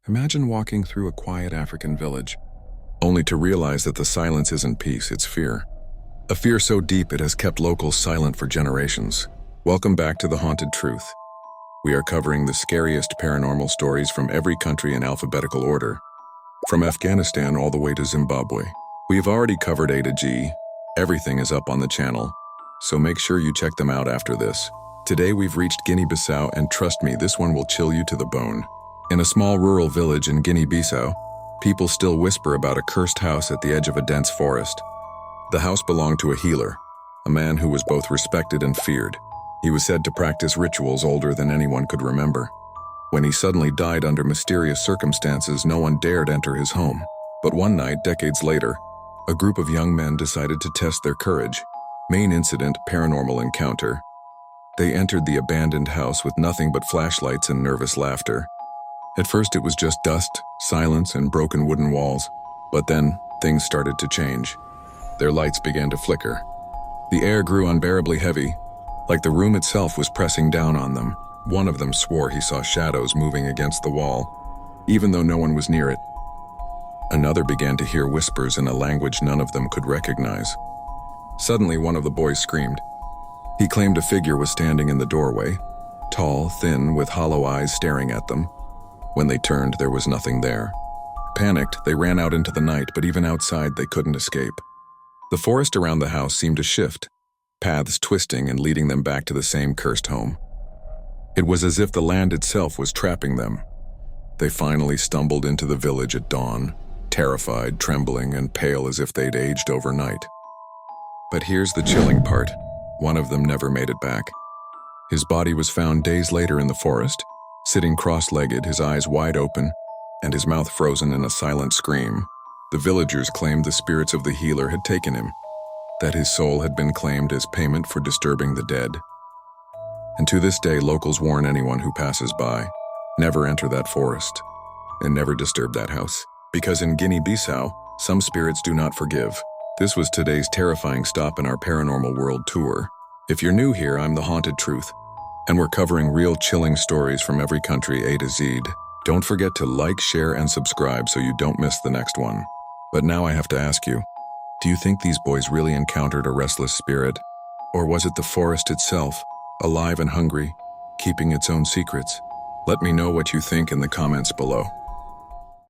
Imagine walking through a quiet African village, only to realize that the silence isn't peace, it's fear. A fear so deep it has kept locals silent for generations. Welcome back to The Haunted Truth. We are covering the scariest paranormal stories from every country in alphabetical order, from Afghanistan all the way to Zimbabwe. We have already covered A to G. Everything is up on the channel, so make sure you check them out after this. Today we've reached Guinea-Bissau, and trust me, this one will chill you to the bone. In a small rural village in Guinea-Bissau, people still whisper about a cursed house at the edge of a dense forest. The house belonged to a healer, a man who was both respected and feared. He was said to practice rituals older than anyone could remember. When he suddenly died under mysterious circumstances, no one dared enter his home. But one night, decades later, a group of young men decided to test their courage. Main incident: paranormal encounter. They entered the abandoned house with nothing but flashlights and nervous laughter. At first it was just dust, silence, and broken wooden walls. But then, things started to change. Their lights began to flicker. The air grew unbearably heavy, like the room itself was pressing down on them. One of them swore he saw shadows moving against the wall, even though no one was near it. Another began to hear whispers in a language none of them could recognize. Suddenly, one of the boys screamed. He claimed a figure was standing in the doorway, tall, thin, with hollow eyes staring at them. When they turned, there was nothing there. Panicked, they ran out into the night, but even outside, they couldn't escape. The forest around the house seemed to shift, paths twisting and leading them back to the same cursed home. It was as if the land itself was trapping them. They finally stumbled into the village at dawn, terrified, trembling, and pale as if they'd aged overnight. But here's the chilling part. One of them never made it back. His body was found days later in the forest, sitting cross-legged, his eyes wide open, and his mouth frozen in a silent scream. The villagers claimed the spirits of the healer had taken him, that his soul had been claimed as payment for disturbing the dead. And to this day, locals warn anyone who passes by, never enter that forest, and never disturb that house. Because in Guinea-Bissau, some spirits do not forgive. This was today's terrifying stop in our paranormal world tour. If you're new here, I'm The Haunted Truth, and we're covering real chilling stories from every country A to Z. Don't forget to like, share, and subscribe so you don't miss the next one. But now I have to ask you, do you think these boys really encountered a restless spirit? Or was it the forest itself, alive and hungry, keeping its own secrets? Let me know what you think in the comments below.